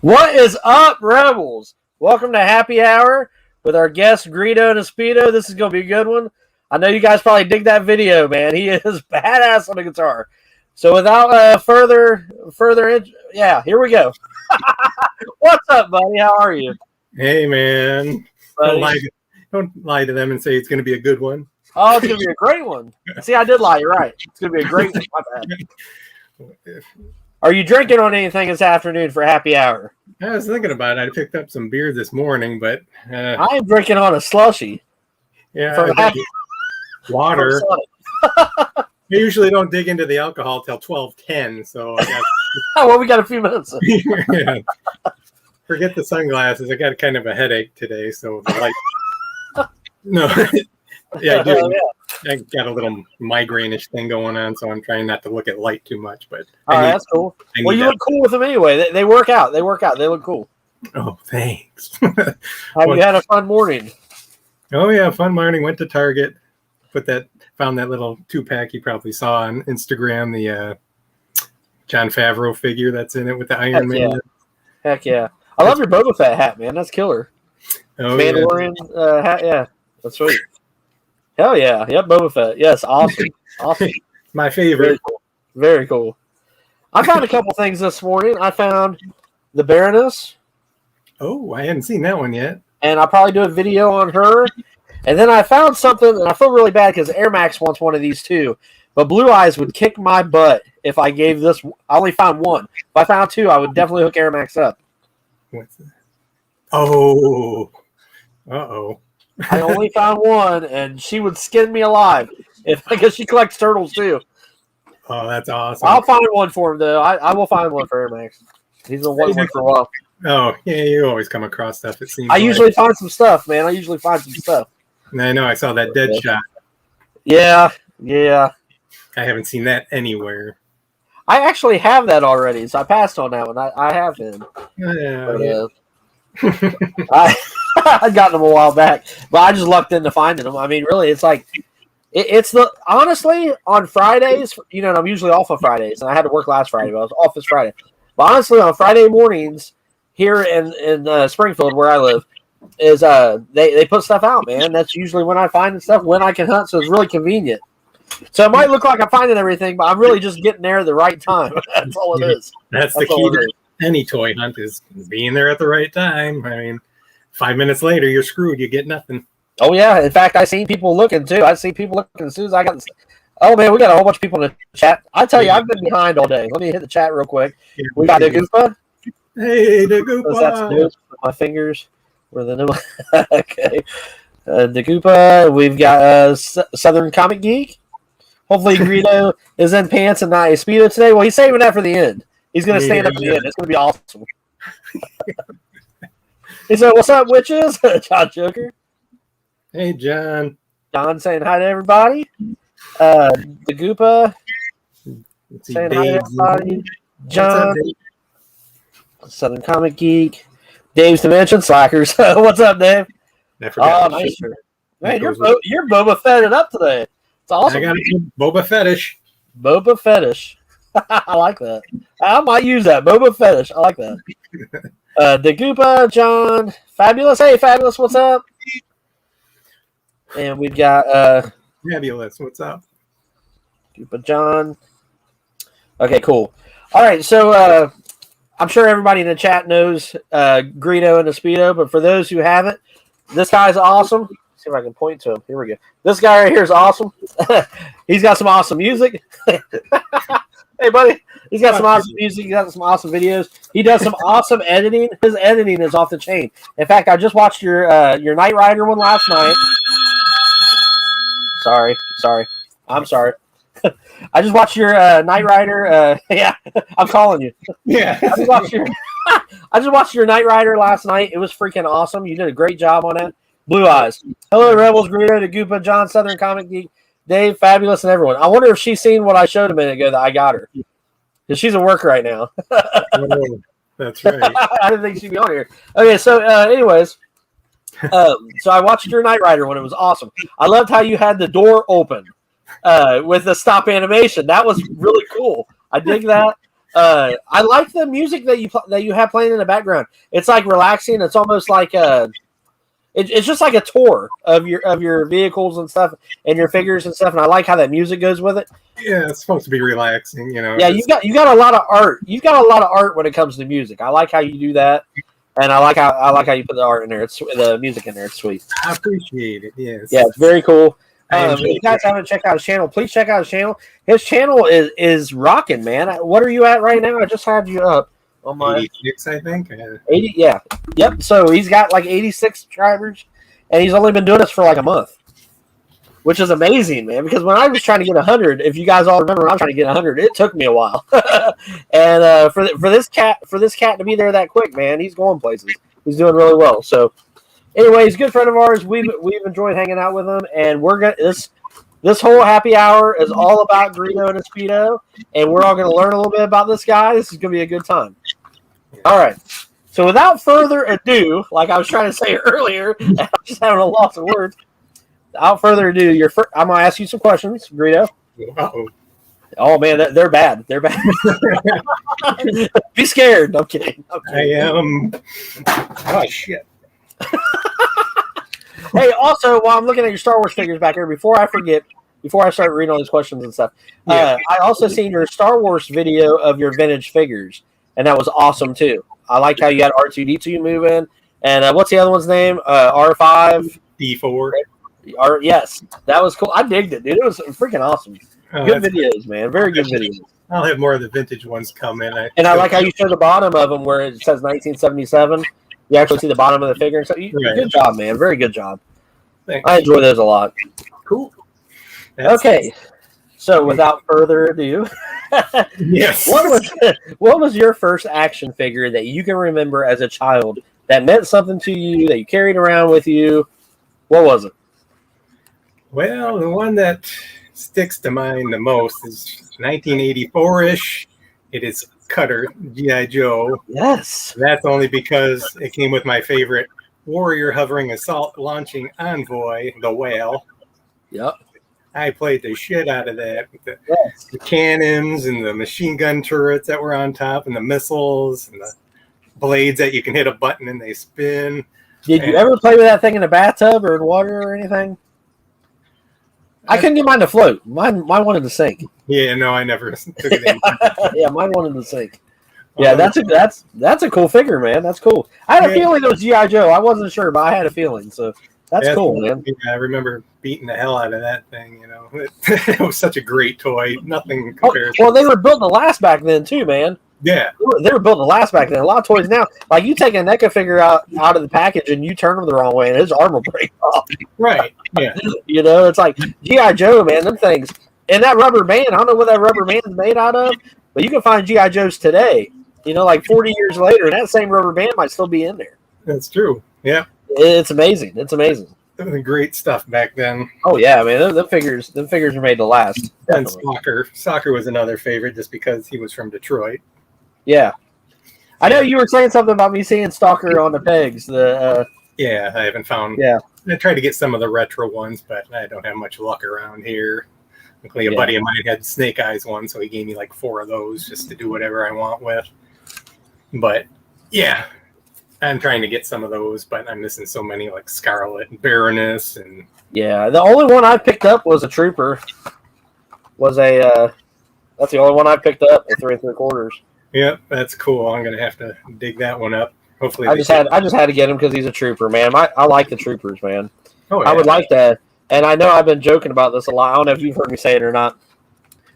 What is up, Rebels? Welcome to Happy Hour with our guest, Greedo in a Speedo. This is going to be a good one. I know you guys probably dig that video, man. He is badass on the guitar. So without further, here we go. What's up, buddy? How are you? Hey, man. Don't lie to them and say it's going to be a good one. Oh, it's going to be a great one. See, I did lie. You're right. It's going to be a great one. My bad. Are you drinking on anything this afternoon for Happy Hour? I was thinking about it. I picked up some beer this morning, but I am drinking on a slushie. Yeah, water. I usually don't dig into the alcohol till 12:10, so I got. Well, we got a few minutes. Yeah. Forget the sunglasses. I got kind of a headache today, so the light. No, yeah, I do. Yeah. I got a little migraine-ish thing going on, so I'm trying not to look at light too much. But that's cool. Well, you look cool with them anyway. They work out. They look cool. Oh, thanks. Have you had a fun morning? Oh yeah, fun morning. Went to Target. Found that little 2-pack you probably saw on Instagram. The Jon Favreau figure that's in it with the Iron Man. Yeah. Heck yeah! I love your Boba Fett hat, man. That's killer. Oh, Mandalorian hat. Yeah, that's sweet. Hell yeah. Yep, Boba Fett. Yes, awesome. Awesome. My favorite. Very cool. I found a couple things this morning. I found the Baroness. Oh, I hadn't seen that one yet. And I'll probably do a video on her. And then I found something, and I feel really bad because Air Max wants one of these too. But Blue Eyes would kick my butt if I gave this. I only found one. If I found two, I would definitely hook Air Max up. What's that? Oh. Uh-oh. I only found one, and she would skin me alive. I guess she collects turtles too. Oh, that's awesome. I'll find one for him though. I will find one for Air Max. He's been wanting one for a while. Oh yeah, you always come across stuff. It seems. I usually find some stuff, man. I know. I saw that dead shot. Yeah. I haven't seen that anywhere. I actually have that already, so I passed on that one. I have him. Yeah. I got them a while back, but I just lucked into finding them. I mean, really, it's like honestly on Fridays. You know, and I'm usually off on Fridays, and I had to work last Friday, but I was off this Friday. But honestly, on Friday mornings here in Springfield, where I live, is they put stuff out, man. That's usually when I find stuff when I can hunt, so it's really convenient. So it might look like I'm finding everything, but I'm really just getting there at the right time. That's all it is. That's the key to any toy hunt is being there at the right time. I mean, 5 minutes later, you're screwed. You get nothing. Oh, yeah. In fact, I seen people looking, too. I see people looking as soon as I got Oh, man, we got a whole bunch of people in the chat. I tell you, I've been behind all day. Let me hit the chat real quick. We got Dagupa. Hey, Dagupa. That's new. My fingers were the new. Okay. Dagupa. We've got Southern Comic Geek. Hopefully, Greedo is in pants and not a Speedo today. Well, he's saving that for the end. He's going to stand up at the end. It's going to be awesome. He said, "What's up, witches?" John Joker. Hey, John. John saying hi to everybody. The Goopa saying hi to everybody. John. Southern Comic Geek. Dave's Dimension Slackers. What's up, Dave? I forgot. Nice shirt. Man, you're Boba Fetted up today. It's awesome. I got a Boba Fetish. Boba Fetish. I like that. I might use that. Boba Fetish. I like that. The Goopa, John, Fabulous. Hey, Fabulous, what's up? And we've got Fabulous, what's up? Goopa, John. Okay, cool. All right, so I'm sure everybody in the chat knows Greedo in a Speedo, but for those who haven't, this guy's awesome. Let's see if I can point to him. Here we go. This guy right here is awesome. He's got some awesome music. Hey, buddy. He's got some awesome music. He's got some awesome videos. He does some awesome editing. His editing is off the chain. In fact, I just watched your Knight Rider one last night. Sorry. I'm sorry. I just watched your Knight Rider. Yeah, I'm calling you. Yeah. I just watched your Knight Rider last night. It was freaking awesome. You did a great job on it. Blue Eyes. Hello, Rebels, Greedo, the Goopa, John, Southern Comic Geek, Dave, Fabulous, and everyone. I wonder if she's seen what I showed a minute ago that I got her. Because she's at work right now. Oh, that's right. I didn't think she'd be on here. Okay, so anyways. So I watched your Knight Rider one. It was awesome. I loved how you had the door open with the stop animation. That was really cool. I dig that. I like the music that you have playing in the background. It's like relaxing. It's almost like it's just like a tour of your vehicles and stuff and your figures and stuff. And I like how that music goes with it. Yeah, it's supposed to be relaxing, you know. Yeah, you got a lot of art. You've got a lot of art when it comes to music. I like how you do that. And I like how you put the art in there. It's the music in there. It's sweet. I appreciate it. Yes. Yeah, it's very cool. If you guys haven't checked out his channel, please check out his channel. His channel is rocking, man. What are you at right now? I just had you up on my 86, I think. 80. Yeah. Yep. So he's got like 86 subscribers, and he's only been doing this for like a month, which is amazing, man. Because when I was trying to get 100, if you guys all remember, I was trying to get 100. It took me a while, and for this cat to be there that quick, man, he's going places. He's doing really well. So, anyway, he's a good friend of ours. We've enjoyed hanging out with him, and we're gonna this whole happy hour is all about Greedo in a Speedo, and we're all gonna learn a little bit about this guy. This is gonna be a good time. All right. So, without further ado, like I was trying to say earlier, I'm just having a loss of words. Without further ado, I'm going to ask you some questions, Greedo. Uh-oh. Oh, man, they're bad. They're bad. Be scared. I'm kidding. I am. Oh, shit. Hey, also, while I'm looking at your Star Wars figures back here, before I forget, before I start reading all these questions and stuff, I also seen your Star Wars video of your vintage figures, and that was awesome, too. I like how you had R2-D2 moving. And what's the other one's name? R5? D4. Yes, that was cool. I digged it, dude. It was freaking awesome. Good videos, man. Very good videos. I'll have more of the vintage ones come in. I like how you show the bottom of them where it says 1977. You actually see the bottom of the figure. So good job, man. Very good job. Thanks. I enjoy those a lot. Cool. Okay. So without further ado, yes. What was your first action figure that you can remember as a child that meant something to you, that you carried around with you? What was it? Well, the one that sticks to mind the most is 1984-ish. It is Cutter, G.I. Joe. Yes. That's only because it came with my favorite warrior hovering assault launching envoy, the Whale. Yep. I played the shit out of that. The cannons and the machine gun turrets that were on top and the missiles and the blades that you can hit a button and they spin. Did you ever play with that thing in a bathtub or in water or anything? I couldn't get mine to float. Mine wanted to sink. Yeah, no, I never took it in. Yeah, mine wanted to sink. Yeah, that's a cool figure, man. That's cool. I had a feeling it was G.I. Joe. I wasn't sure, but I had a feeling. So that's cool, man. Yeah, I remember beating the hell out of that thing. You know, it was such a great toy. Nothing compares. Well, they were built to last back then too, man. Yeah, they were built to last back then. A lot of toys now, like you take a NECA figure out of the package and you turn them the wrong way, and his arm will break off. Right. Yeah. You know, it's like G.I. Joe, man. Them things and that rubber band. I don't know what that rubber band is made out of, but you can find G.I. Joes today. You know, like 40 years later, and that same rubber band might still be in there. That's true. Yeah. It's amazing. It's amazing. It was great stuff back then. Oh yeah, man. Them figures were made to last. Definitely. And Soccer was another favorite just because he was from Detroit. Yeah. I know you were saying something about me seeing Stalker on the pegs. Yeah, I haven't found I tried to get some of the retro ones, but I don't have much luck around here. Luckily, a buddy of mine had Snake Eyes one, so he gave me like 4 of those just to do whatever I want with. But yeah, I'm trying to get some of those, but I'm missing so many like Scarlet and Baroness and. Yeah, the only one I picked up was a Trooper. That's the only one I picked up at 3 3/4. Yep, that's cool. I'm gonna have to dig that one up. Hopefully, I just had to get him because he's a Trooper, man. I like the Troopers, man. Oh, yeah. I would like to, and I know I've been joking about this a lot. I don't know if you've heard me say it or not,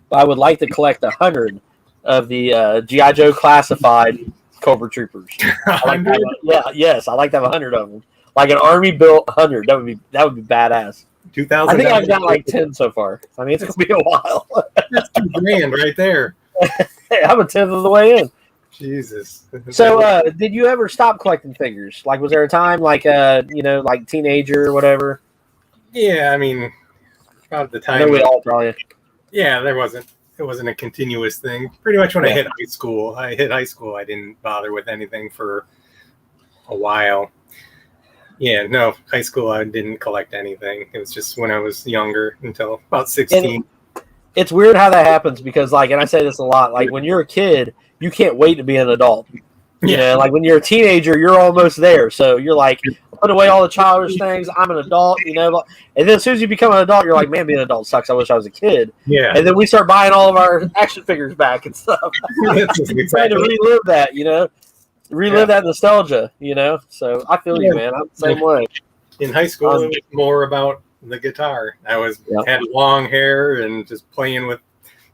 but I would like to collect 100 of the GI Joe classified Cobra Troopers. I like I like to have 100 of them, like an army built 100. That would be badass. 2,000. I think I've got like 10 so far. I mean, it's gonna be a while. That's $2,000 right there. Hey, I'm a 10th of the way in. Jesus. So, did you ever stop collecting figures? Like, was there a time, like, like teenager or whatever? Yeah, I mean, about the time. I know we all probably. Yeah, it wasn't a continuous thing. Pretty much when I hit high school, I didn't bother with anything for a while. Yeah, no, high school, I didn't collect anything. It was just when I was younger until about 16. It's weird how that happens because, like, and I say this a lot, like, when you're a kid, you can't wait to be an adult. You know, like when you're a teenager, you're almost there. So you're like, put away all the childish things. I'm an adult, and then as soon as you become an adult, you're like, man, being an adult sucks. I wish I was a kid. Yeah. And then we start buying all of our action figures back and stuff. Trying to relive that, that nostalgia, So I feel you, man. I'm the same way. In high school, it was more about the guitar. I had long hair and just playing with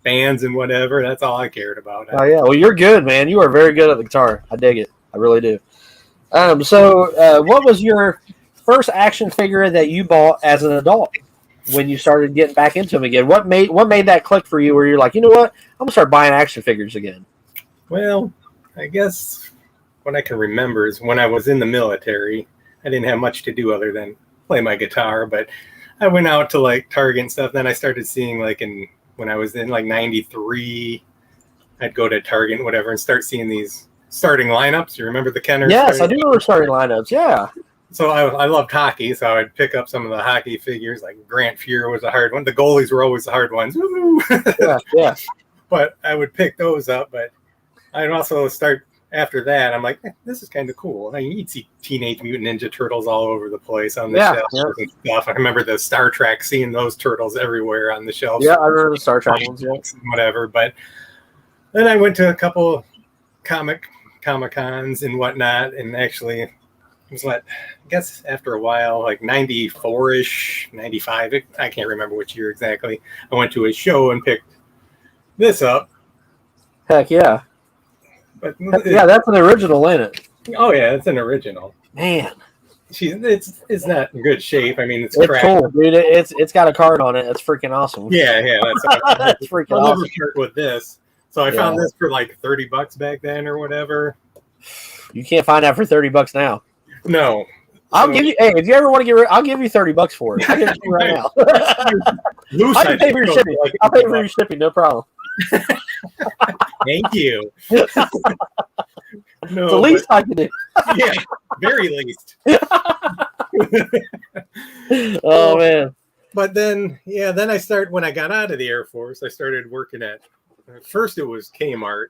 bands and whatever. That's all I cared about. Oh yeah, well you're good, man. You are very good at the guitar. I dig it. I really do. So what was your first action figure that you bought as an adult when you started getting back into them again? What made that click for you where you're like, you know what, I'm gonna start buying action figures again? Well, I guess what I can remember is when I was in the military, I didn't have much to do other than play my guitar, but I went out to like Target and stuff. Then I started seeing when I was in like 93, I'd go to Target and whatever and start seeing these starting lineups. You remember the Kenners? Yes, I do remember starting lineups. Yeah. So I loved hockey, so I'd pick up some of the hockey figures. Like Grant Fuhr was a hard one. The goalies were always the hard ones. Yeah. But I would pick those up. But I'd also start after that. I'm like, this is kind of cool. I mean, you'd see Teenage Mutant Ninja Turtles all over the place on the shelves and stuff. I remember the Star Trek, seeing those turtles everywhere on the shelves. Yeah, I remember the Star Trek ones. Yeah. Whatever. But then I went to a couple Comic-Cons and whatnot, and actually it was I guess after a while, like 94-ish, 95, I can't remember which year exactly, I went to a show and picked this up. Heck yeah. But that's an original, ain't it? Oh yeah, it's an original. Man. It's not in good shape. I mean, it's cool, dude. It's got a card on it. It's freaking awesome. Yeah, That's freaking awesome. I'll never start with this. So I found this for like $30 back then or whatever. You can't find that for $30 now. No. I'll give you. Hey, if you ever want to get rid, I'll give you $30 for it. I'll give it to you right now. I can pay for your shipping. I'll pay for your shipping, no problem. Thank you. No, it's the least I can do. Yeah, very least. Oh man. But then I started, when I got out of the Air Force, I started working at first it was Kmart,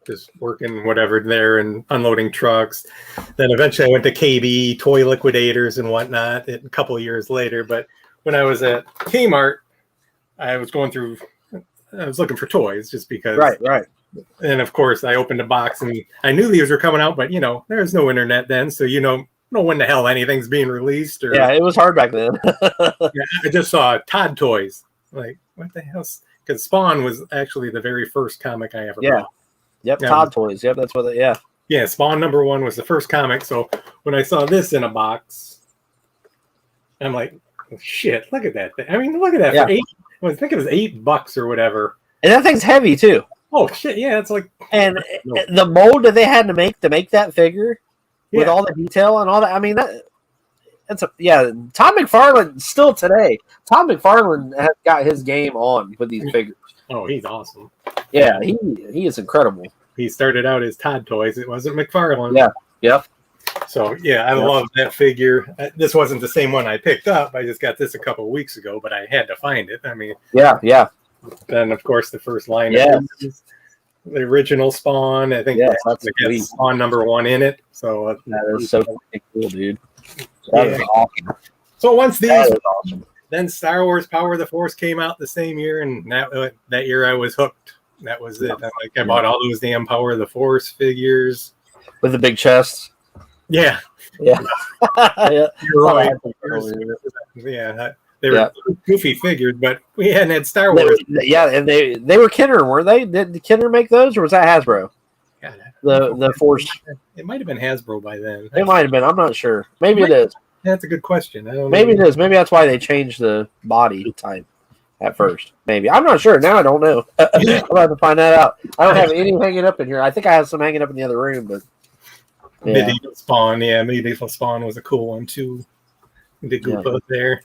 just working whatever there and unloading trucks. Then eventually I went to KB, Toy Liquidators and whatnot a couple of years later. But when I was at Kmart, I was looking for toys just because. Right. And of course I opened a box and I knew these were coming out, but there was no internet then. So, know when the hell anything's being released. Yeah, it was hard back then. I just saw Todd Toys. Like, what the hell? Because Spawn was actually the very first comic I ever bought. Yep, Todd Toys. Yep, that's what. Yeah, Spawn #1 was the first comic. So when I saw this in a box, I'm like, oh, shit! Look at that thing. I mean, look at that. Yeah. For I think it was $8 or whatever. And that thing's heavy too. Oh shit! Yeah, it's like. And the mold that they had to make that figure with all the detail and all that. I mean Tom McFarlane still today. Tom McFarlane has got his game on with these figures. Oh, he's awesome. Yeah, he is incredible. He started out as Todd Toys. It wasn't McFarlane. Yeah. Yep. So yeah, I love that figure. This wasn't the same one I picked up. I just got this a couple of weeks ago, but I had to find it. I mean, yeah. Then of course the first line, the original Spawn. I think that's Spawn #1 in it. So that is so cool, dude. That is awesome. So once these, then Star Wars Power of the Force came out the same year, and that year I was hooked. That was it. I bought all those damn Power of the Force figures with the big chests. Yeah. Yeah. Yeah. They were goofy figures, but we hadn't had Star Wars. And they were Kenner, weren't they? Did Kenner make those, or was that Hasbro? God, the Force. It might have been Hasbro by then. It might have been. I'm not sure. Maybe it is. That's a good question. I don't know. Maybe it is. Maybe that's why they changed the body type at first. Maybe. I'm not sure. Now I don't know. I'm going to have to find that out. I don't have any hanging up in here. I think I have some hanging up in the other room, but. Yeah. Medieval Spawn, Medieval Spawn was a cool one too. The Goopa there.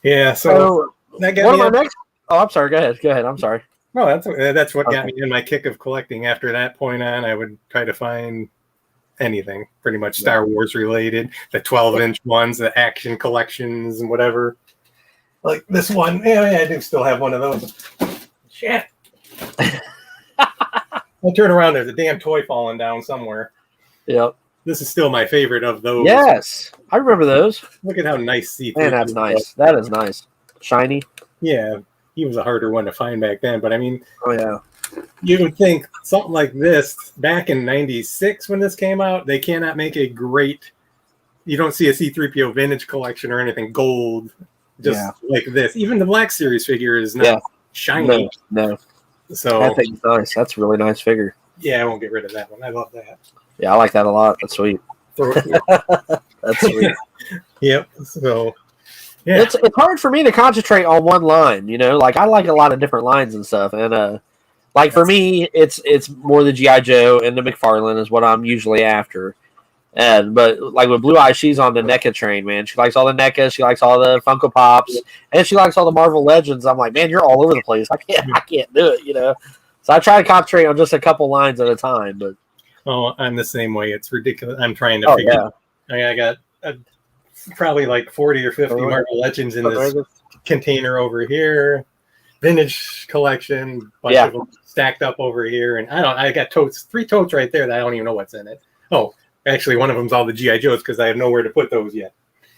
Yeah, so that got me next. Oh, I'm sorry. Go ahead. I'm sorry. No, that's what got me in my kick of collecting. After that point on, I would try to find anything pretty much Star Wars related, the 12-inch ones, the action collections and whatever. Like this one. Yeah, I do still have one of those. Shit. I turn around, there's a damn toy falling down somewhere. Yep. This is still my favorite of those. Yes. I remember those. Look at how nice C3PO Man, that's nice. That is nice. Shiny. Yeah. He was a harder one to find back then, but I mean, you would think something like this back in '96 when this came out, they cannot make a great. You don't see a C3PO vintage collection or anything gold, just like this. Even the Black Series figure is not shiny. No. So that thing's nice. That's a really nice figure. Yeah, I won't get rid of that one. I love that. Yeah, I like that a lot. That's sweet. That's sweet. Yep. So. Yeah. It's hard for me to concentrate on one line, like I like a lot of different lines and stuff. And like for me, it's more the G.I. Joe and the McFarlane is what I'm usually after. But like with Blue Eye, she's on the NECA train, man. She likes all the NECA, she likes all the Funko Pops, and she likes all the Marvel Legends. I'm like, man, you're all over the place. I can't do it, So I try to concentrate on just a couple lines at a time. But I'm the same way. It's ridiculous. I'm trying to figure out. I got probably like 40 or 50 Marvel Legends in this container over here. Vintage collection, bunch of them stacked up over here. And I got totes, 3 totes right there that I don't even know what's in it. Oh, actually one of them's all the G.I. Joes because I have nowhere to put those yet.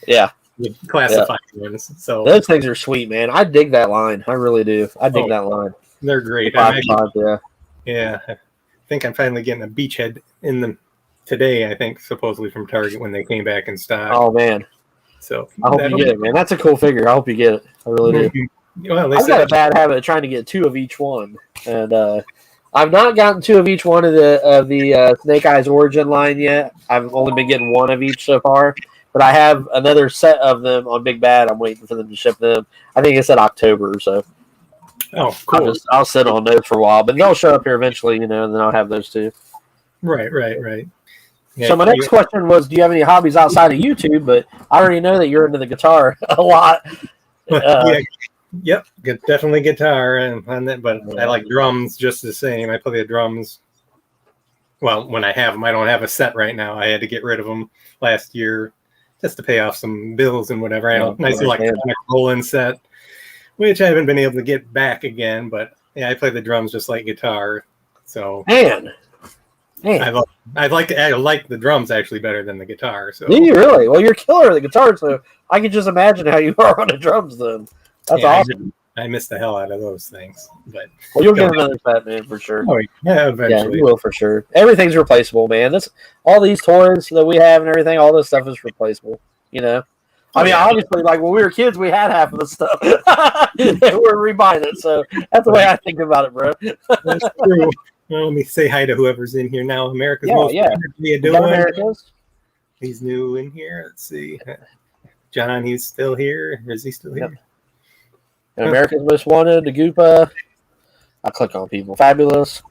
Yeah. The classified ones. So those things are sweet, man. I dig that line. I really do. I dig that line. They're great. Yeah. I think I'm finally getting a Beachhead in them today, I think, supposedly from Target when they came back in stock. Oh, man. So I hope you get it, man. That's a cool figure. I hope you get it. I really do. Well, I've got a bad habit of trying to get 2 of each one. And I've not gotten 2 of each one of the Snake Eyes Origin line yet. I've only been getting 1 of each so far. But I have another set of them on Big Bad. I'm waiting for them to ship them. I think it's in October, so. Oh, cool. I'll sit on those for a while, but they'll show up here eventually, and then I'll have those too. Right. Yeah, so my next question was, do you have any hobbies outside of YouTube? But I already know that you're into the guitar a lot. Yep, definitely guitar, but I like drums just the same. I play the drums. Well, when I have them, I don't have a set right now. I had to get rid of them last year just to pay off some bills and whatever. I have a nice electronic Roland set, which I haven't been able to get back again. But yeah, I play the drums just like guitar. So man. I like the drums actually better than the guitar. So do you really? Well, you're killer at the guitar, so I can just imagine how you are on the drums. Then that's awesome. I miss the hell out of those things, but you'll get another set, man, for sure. Oh yeah, eventually. Yeah, you will for sure. Everything's replaceable, man. All these toys that we have and everything, all this stuff is replaceable. I mean, obviously, like when we were kids, we had half of the stuff. We're rebuying it, so that's the way I think about it, bro. That's true. Well, let me say hi to whoever's in here now. America's Most Wanted. How you doing? America's. He's new in here. Let's see. John, he's still here. Is he still here? Yep. And America's Most Wanted, the Goopa. I click on people. Fabulous.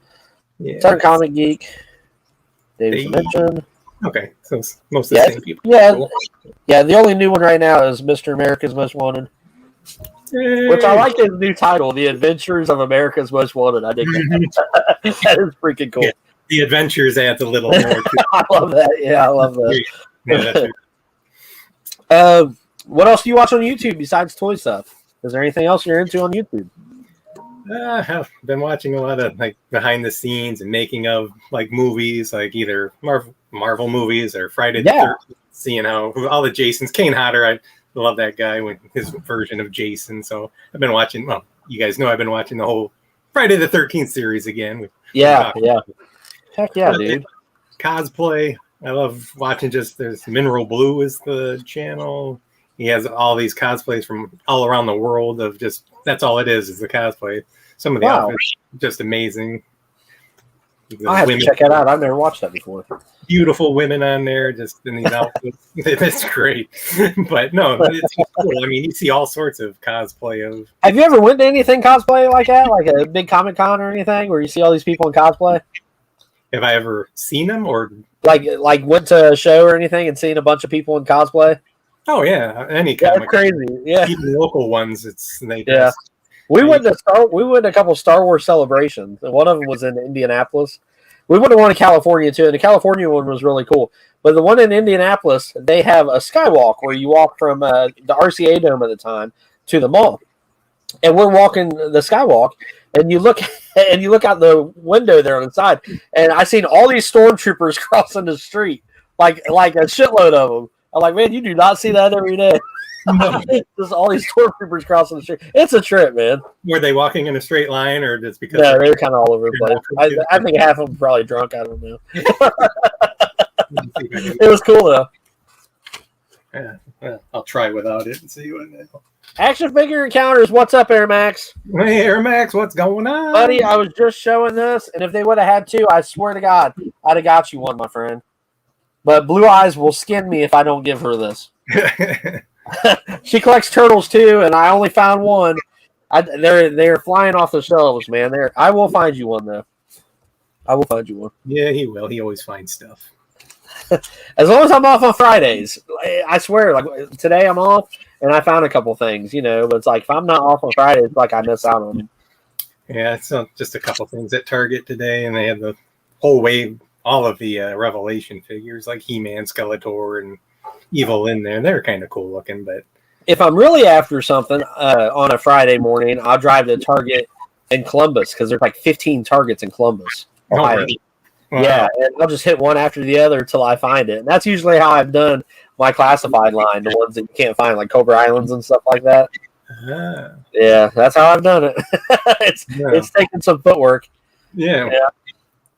Yeah. Turn Comic Geek. David's Dimension. Okay, so it's most of the same people. Yeah, yeah. The only new one right now is Mr. America's Most Wanted. Which I like his new title, The Adventures of America's Most Wanted. I think that is freaking cool. The adventures adds a little more to it. I love that. Yeah, I love that. Yeah, that's What else do you watch on YouTube besides toy stuff? Is there anything else you're into on YouTube? I've been watching a lot of like behind the scenes and making of like movies, like either Marvel movies or Friday the 13th, seeing how all the Jasons. Kane Hodder, I love that guy with his version of Jason. So I've been watching. Well, you guys know I've been watching the whole Friday the 13th series again. Yeah. Heck yeah, dude. Cosplay. I love watching. There's Mineral Blue is the channel. He has all these cosplays from all around the world of that's all it is the cosplay. Some of the outfits just amazing. I have to check that out. I've never watched that before. Beautiful women on there just in these outfits. It's great. But no, it's cool. I mean, you see all sorts of cosplay of. Have you ever went to anything cosplay like that? Like a big Comic Con or anything where you see all these people in cosplay? Have I ever seen them or like went to a show or anything and seen a bunch of people in cosplay? Oh yeah, any kind of crazy. Yeah, even local ones. We went to a couple of Star Wars celebrations, and one of them was in Indianapolis. We went to one in California too, and the California one was really cool. But the one in Indianapolis, they have a skywalk where you walk from the RCA Dome at the time to the mall, and we're walking the skywalk, and you look out the window there on the side, and I seen all these stormtroopers crossing the street, like a shitload of them. I'm like, man, you do not see that every day. Just all these stormtroopers crossing the street. It's a trip, man. Were they walking in a straight line, or just because? No, they're kind of all over the place. I think half of them probably drunk. I don't know. It was cool though. Yeah, well, I'll try without it and see what. Action figure encounters. What's up, Air Max? Hey, Air Max, what's going on, buddy? I was just showing this, and if they would have had two, I swear to God, I'd have got you one, my friend. But Blue Eyes will skin me if I don't give her this. She collects turtles too, and I only found one. They're flying off the shelves, man. I will find you one though. I will find you one. Yeah, he will. He always finds stuff. As long as I'm off on Fridays, I swear. Like today, I'm off, and I found a couple things, But it's like if I'm not off on Fridays, it's like I miss out on them. Yeah, it's just a couple things at Target today, and they had the whole wave. All of the Revelation figures like He-Man, Skeletor, and Evil in there. They're kind of cool looking, but if I'm really after something on a Friday morning, I'll drive to Target in Columbus because there's like 15 Targets in Columbus. Oh, really? Wow. Yeah, and I'll just hit one after the other until I find it. And that's usually how I've done my classified line, the ones that you can't find, like Cobra Islands and stuff like that. Yeah, that's how I've done it. It's taken some footwork. Yeah,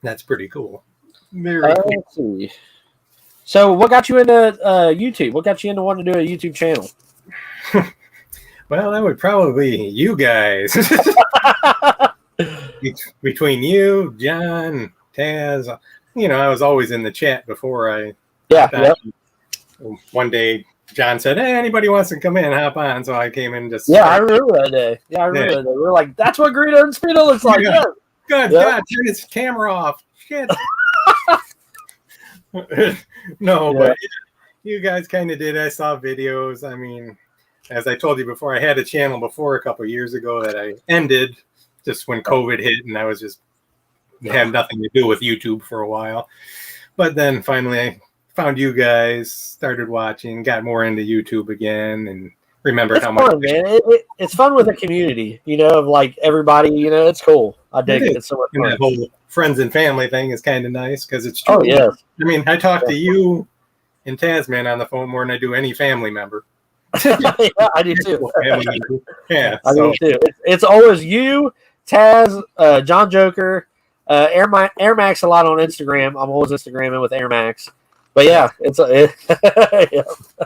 that's pretty cool. Very cool. Let's see. So, what got you into YouTube? What got you into wanting to do a YouTube channel? Well, that would probably be you guys. Between you, John, Taz, I was always in the chat before I. Yeah. Yep. One day, John said, "Hey, anybody wants to come in, hop on." So I came in just. Yeah, I remember that day. Yeah, I remember that day. We were like, "That's what Greedo in Speedo looks like." Yeah. Good God, turn his camera off. Shit. No, but you guys kind of did. I saw videos. I mean, as I told you before, I had a channel before a couple of years ago that I ended just when COVID hit, and I was just had nothing to do with YouTube for a while. But then finally, I found you guys, started watching, got more into YouTube again, and remembered how much. Fun, man. It's fun with a community, of like everybody. It's cool. I dig it. It's so much fun. That whole friends and family thing is kind of nice because it's true. Oh yeah. I mean, I talk to you and Tasman on the phone more than I do any family member. Yeah, I do too. Yeah, I do too. It's always you, Taz, John Joker, Air Max a lot on Instagram. I'm always Instagramming with Air Max. But yeah,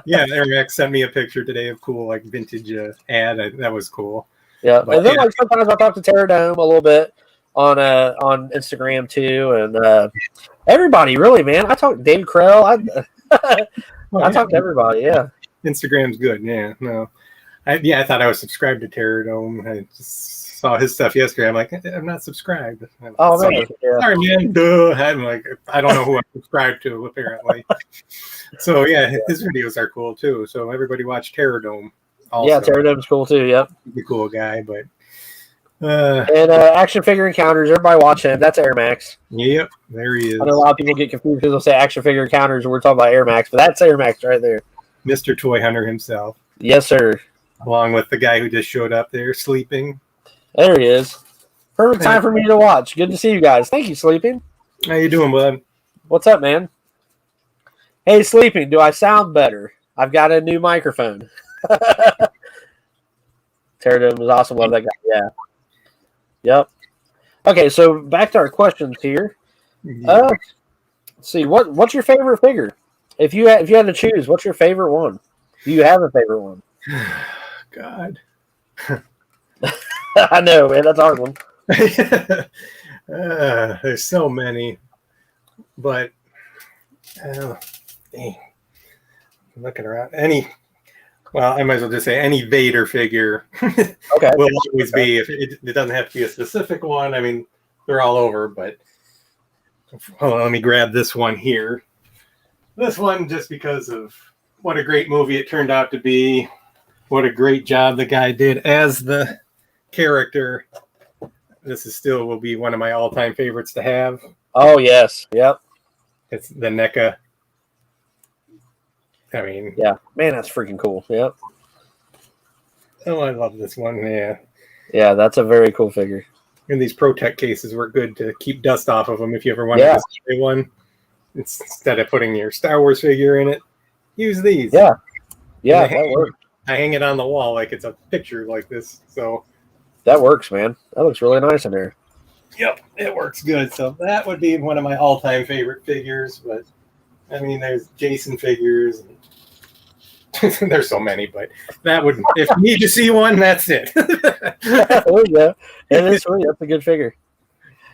yeah. Air Max sent me a picture today of cool like vintage ad. That was cool. Yeah, but, and then like sometimes I talk to Terradome a little bit on Instagram too, and everybody really, man. I talk to David Krell. I talk to everybody. Yeah, Instagram's good. Yeah, no, I thought I was subscribed to Terradome. I just saw his stuff yesterday. I'm like, I'm not subscribed. Oh man, sorry, man. Duh. I'm like, I don't know who I'm subscribed to apparently. So yeah, his videos are cool too. So everybody watch Terradome. Also. Yeah, Terradome's cool too. Yep, he's a cool guy, but And Action Figure Encounters, everybody watch him. That's Air Max. Yep, there he is. I know a lot of people get confused because they'll say Action Figure Encounters and we're talking about Air Max, but that's Air Max right there. Mr. Toy Hunter himself. Yes, sir. Along with the guy who just showed up there sleeping. There he is. Perfect time for me to watch. Good to see you guys. Thank you, Sleeping. How you doing, bud? What's up, man? Hey, Sleeping, do I sound better? I've got a new microphone. Pterodome was awesome. Love that guy. Yeah. Yep. Okay, so back to our questions here. Let's see. What's your favorite figure? If you had to choose, what's your favorite one? Do you have a favorite one? God. I know, man. That's a hard one. There's so many, but dang. I'm looking around. I might as well just say any Vader figure Okay. will always be. If it doesn't have to be a specific one. I mean, they're all over, but hold on, let me grab this one here. This one, just because of what a great movie it turned out to be, what a great job the guy did as the character. This is still will be one of my all-time favorites to have. Oh, yes. Yep. It's the NECA. I mean, yeah, man, that's freaking cool. Yep. Oh, I love this one. Yeah. Yeah, that's a very cool figure. And these Protect cases were good to keep dust off of them if you ever wanted to spray one. Instead of putting your Star Wars figure in it, use these. Yeah. Yeah, that works. I hang it on the wall like it's a picture like this. So that works, man. That looks really nice in there. Yep, it works good. So that would be one of my all-time favorite figures. But I mean, there's Jason figures. And there's so many, but that would, if you need to see one, that's it. Oh, yeah. It is sweet. That's a good figure.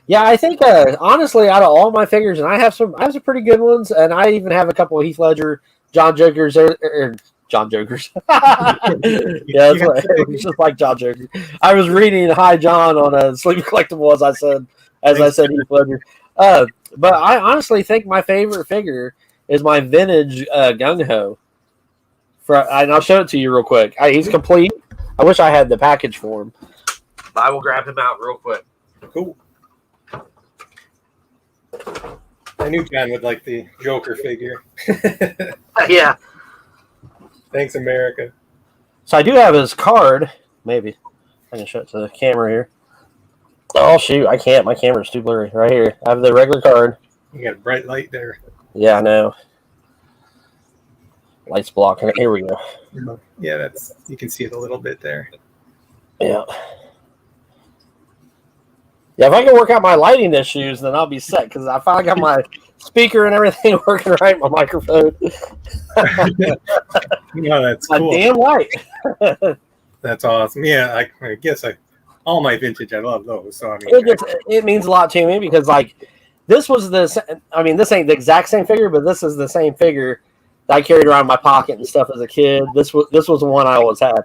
Yeah, I think honestly, out of all my figures, and I have some pretty good ones, and I even have a couple of Heath Ledger, John Jokers, or John Jokers. Yeah, it's just like John Joker. I was reading Hi John on a Sleeping Collectible as I said Heath Ledger. But I honestly think my favorite figure is my vintage Gung Ho. And I'll show it to you real quick. He's complete. I wish I had the package for him. I will grab him out real quick. Cool. I knew John would like the Joker figure. Yeah. Thanks, America. So I do have his card. Maybe. I can show it to the camera here. Oh, shoot. I can't. My camera's too blurry. Right here. I have the regular card. You got a bright light there. Yeah, I know. Light's blocking it. Here we go. Yeah, you can see it a little bit there. Yeah. Yeah, if I can work out my lighting issues, then I'll be set, because I finally got my speaker and everything working right, my microphone. No, that's cool. A damn light. That's awesome. Yeah, I guess all my vintage, I love those. So I mean, it means a lot to me, because this was this ain't the exact same figure, but this is the same figure that I carried around in my pocket and stuff as a kid. This was the one I always had.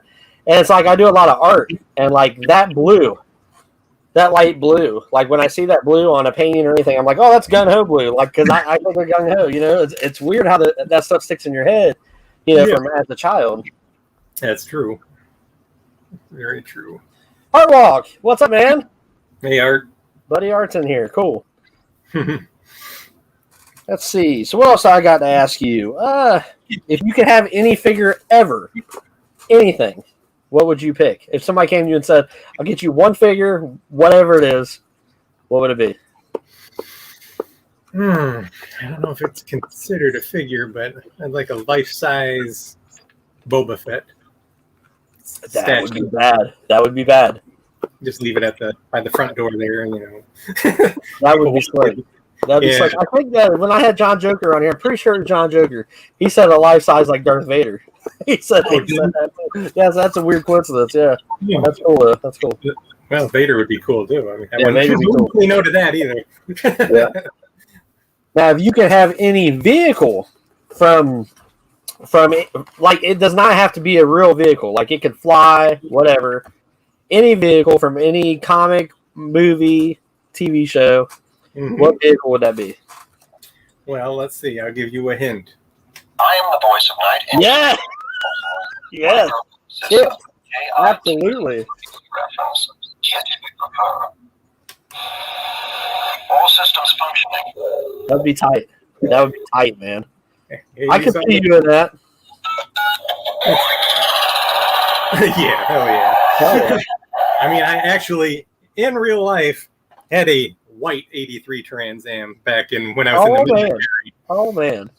And it's I do a lot of art, and that blue, that light blue, when I see that blue on a painting or anything, I'm like, oh, that's Gung Ho blue, because I think of Gung Ho. It's weird how that stuff sticks in your head, from as a child. That's true. Very true. Art Walk, what's up, man? Hey, Art. Buddy Art's in here. Cool. Let's see. So what else I got to ask you? If you could have any figure ever, anything, what would you pick? If somebody came to you and said, I'll get you one figure, whatever it is, what would it be? I don't know if it's considered a figure, but I'd like a life-size Boba Fett. That would be bad. That would be bad. Just leave it by the front door there, That would be slick. That'd be slick. I think that when I had John Joker on here, I'm pretty sure it was John Joker. He said a life size like Darth Vader. he said that. Yeah, so that's a weird coincidence. Yeah. That's cool. That's cool. Well, Vader would be cool too. I mean, Vader would be cool. We know to that either. Yeah. Now, if you could have any vehicle from it does not have to be a real vehicle. It could fly, whatever. Any vehicle from any comic, movie, TV show. Mm-hmm. What vehicle would that be? Well, let's see. I'll give you a hint. I am the voice of night. Yeah. Yes. Yeah. Absolutely. All systems functioning. That'd be tight. That would be tight, man. Hey, I could see you in that. Yeah, hell yeah. Hell yeah. I mean, I actually, in real life, had a white 83 Trans Am back in when I was in the military. Oh, man.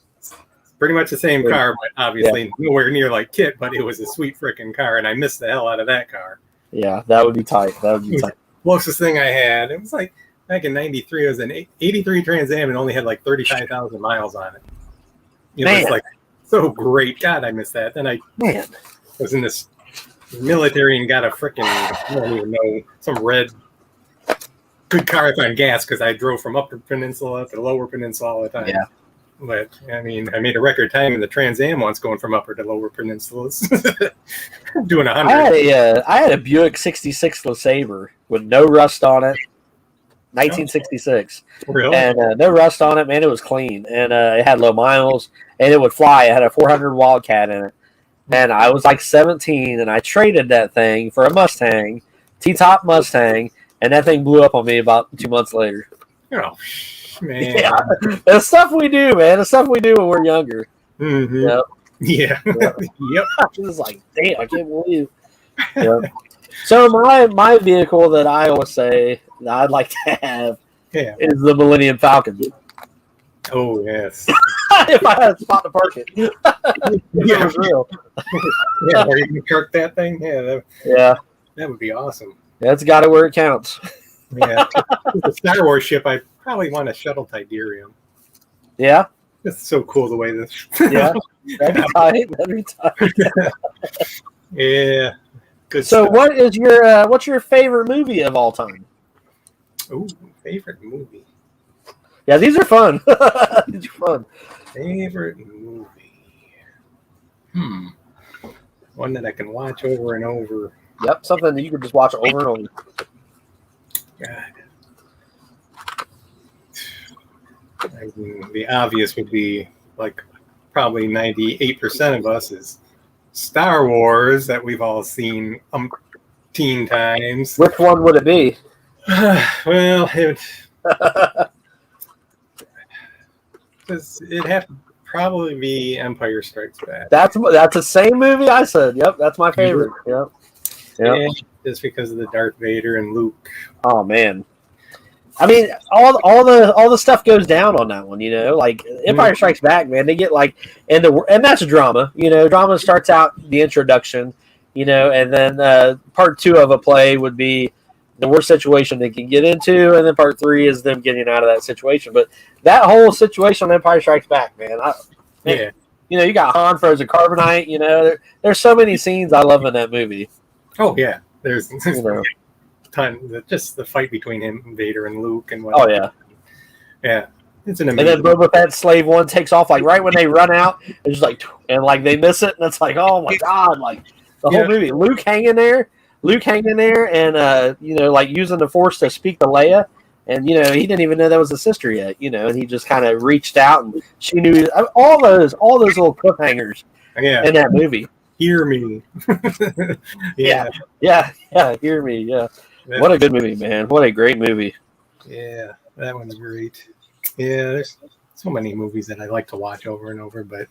Pretty much the same car, but obviously nowhere near like Kit, but it was a sweet freaking car, and I missed the hell out of that car. Yeah, that would be tight. That would be tight. Closest thing I had, it was like back in '93, it was an 83 Trans Am and only had like 35,000 miles on it. It was like so great. God, I missed that. Then I was in this military and got a freaking, I don't even know, some red good car on gas because I drove from Upper Peninsula to Lower Peninsula all the time. Yeah. But I mean, I made a record time in the Trans Am once going from Upper to Lower Peninsulas, doing 100. I had a Buick '66 LeSabre with no rust on it, 1966. Really? And no rust on it, man. It was clean, and it had low miles, and it would fly. It had a 400 Wildcat in it, and I was like 17, and I traded that thing for a Mustang, T-top Mustang, and that thing blew up on me about 2 months later. Oh, man. Yeah, the stuff we do, man. The stuff we do when we're younger. Mm-hmm. You know? Yeah. Yep. It was like, damn, I can't believe. Yep. So my vehicle that I always say that I'd like to have is the Millennium Falcon. Oh yes. If I had a spot to park it. Yeah, it was real. Yeah, where you can park that thing. Yeah. That would be awesome. Yeah, it's got it where it counts. Yeah. The Star Wars ship, I probably want a shuttle Tidarium. Yeah. It's so cool the way this. Yeah. That'd be tight. That'd be tight. Yeah. Good so stuff. what's your favorite movie of all time? Ooh, favorite movie. Yeah, these are fun. These are fun. Favorite movie. One that I can watch over and over. Yep, something that you can just watch over and over. God. I mean, the obvious would be like probably 98% of us is Star Wars that we've all seen umpteen times. Which one would it be? Well, it'd have to probably be Empire Strikes Back. That's the same movie I said. Yep, that's my favorite. Yep. Yeah, just because of the Darth Vader and Luke. Oh man, I mean, all the stuff goes down on that one. You know, like Empire Strikes Back, man. They get like and that's a drama. You know, drama starts out the introduction. You know, and then part 2 of a play would be the worst situation they can get into, and then part 3 is them getting out of that situation. But that whole situation on Empire Strikes Back, man. You know, you got Han frozen carbonite. You know, there's so many scenes I love in that movie. Oh yeah, there's you know. ton. Just the fight between him, Vader, and Luke, and whatnot. Oh yeah, yeah. It's an amazing. And then Boba Fett Slave 1 takes off like right when they run out. It's just like and like they miss it, and it's like oh my god, like the whole movie. Luke hanging there, and you know, like using the Force to speak to Leia, and you know he didn't even know that was a sister yet. You know, and he just kind of reached out, and she knew all those little cliffhangers in that movie. Hear me. Yeah. Hear me. Yeah. What a good movie, man. What a great movie. Yeah, that one's great. Yeah, there's so many movies that I like to watch over and over, but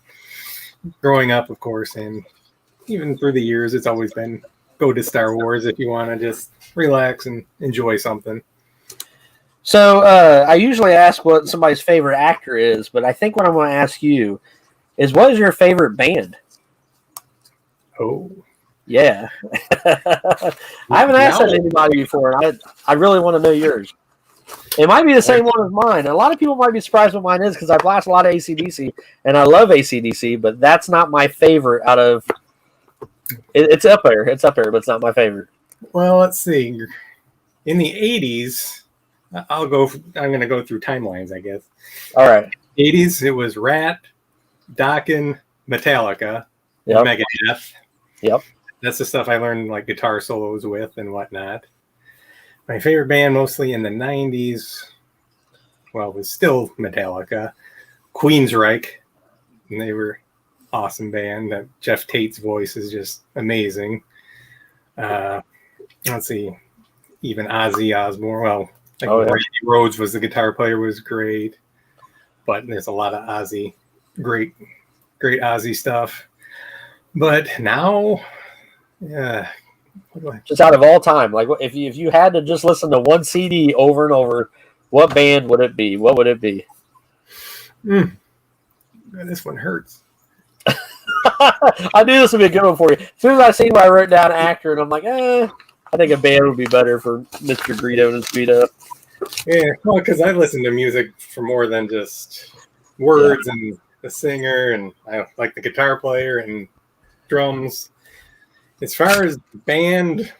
growing up, of course, and even through the years, it's always been go to Star Wars if you want to just relax and enjoy something. So I usually ask what somebody's favorite actor is, but I think what I'm going to ask you is what is your favorite band? Oh, yeah. I haven't asked that to anybody before, and I really want to know yours. It might be the same one as mine. A lot of people might be surprised what mine is because I blast a lot of AC/DC, and I love AC/DC, but that's not my favorite out of it's up there. It's up there, but it's not my favorite. Well, let's see. In the 80s, I'm going to go through timelines, I guess. All right. 80s, it was Rat, Dokken, Metallica, Megadeth. Yep. That's the stuff I learned like guitar solos with and whatnot. My favorite band mostly in the 90s, well, was still Metallica. Queensryche, and they were awesome band. Jeff Tate's voice is just amazing. Let's see. even Ozzy Osbourne. Well, like Oh, yeah. Randy Rhoads was the guitar player, was great. But there's a lot of Ozzy, great Ozzy stuff. But now, yeah, Just out of all time, like if you had to just listen to one CD over and over, what band would it be? What would it be? This one hurts. I knew this would be a good one for you. As soon as I seen I wrote down actor, and I'm like, I think a band would be better for Mr. Greedo in a Speedo. Yeah, well, because I listen to music for more than just words and the singer, and I like the guitar player and drums. As far as band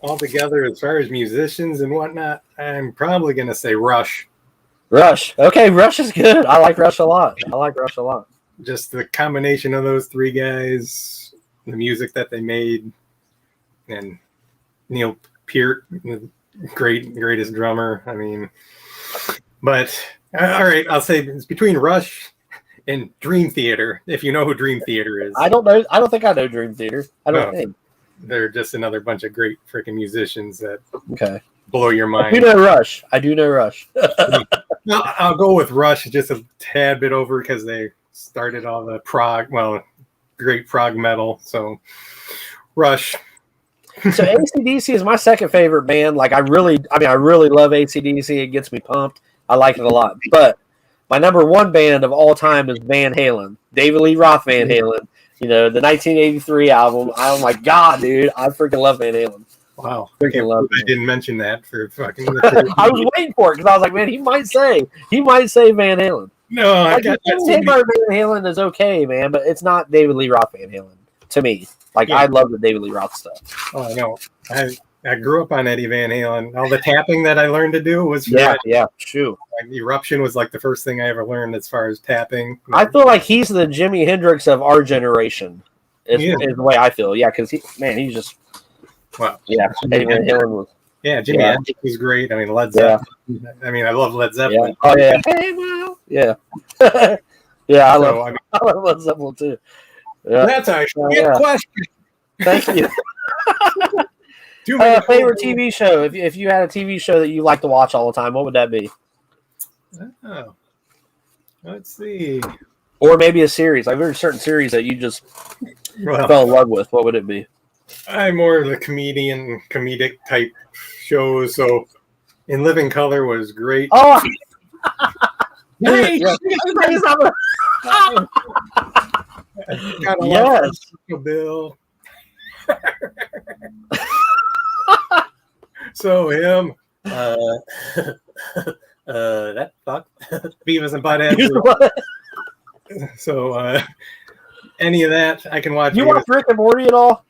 altogether, as far as musicians and whatnot, I'm probably going to say Rush. Rush. Okay, Rush is good. I like Rush a lot. Just the combination of those three guys, the music that they made, and Neil Peart, the greatest drummer. I mean, but all right, I'll say it's between Rush and Dream Theater. If you know who Dream Theater is, I don't know. I don't think I know Dream Theater. I don't think. They're just another bunch of great freaking musicians that blow your mind. I do know Rush. No, I'll go with Rush just a tad bit over because they started all the great prog metal. So Rush. So AC/DC is my second favorite band. Like I really love AC/DC. It gets me pumped. I like it a lot. But my number one band of all time is Van Halen. David Lee Roth Van Halen. You know, the 1983 album. Oh my God, dude. I freaking love Van Halen. Wow. I didn't mention that for fucking I was waiting for it because I was like, man, he might say Van Halen. No, like, Van Halen is okay, man, but it's not David Lee Roth Van Halen to me. Like I love the David Lee Roth stuff. Oh, I know. I grew up on Eddie Van Halen. All the tapping that I learned to do was Shoot. Like, Eruption was like the first thing I ever learned as far as tapping. I feel like he's the Jimi Hendrix of our generation. Is the way I feel. Yeah, because he's just. Well, yeah, Eddie Van Halen was. Yeah, Jimi Hendrix was great. I mean, Led Zeppelin. Yeah. I mean, I love Led Zeppelin. Yeah. Oh yeah. Hey, well. Yeah. Yeah, I love Led Zeppelin too. Yeah. That's a good question. Thank you. Favorite TV show? If you had a TV show that you like to watch all the time, what would that be? Oh, let's see. Or maybe a series. Like there's certain series that you just fell in love with. What would it be? I'm more of the comedic type shows. So, In Living Color was great. Oh, hey, yes, Bill. So him, that fuck, Beavis and Butthead. So any of that I can watch. You watch Rick and Morty at all?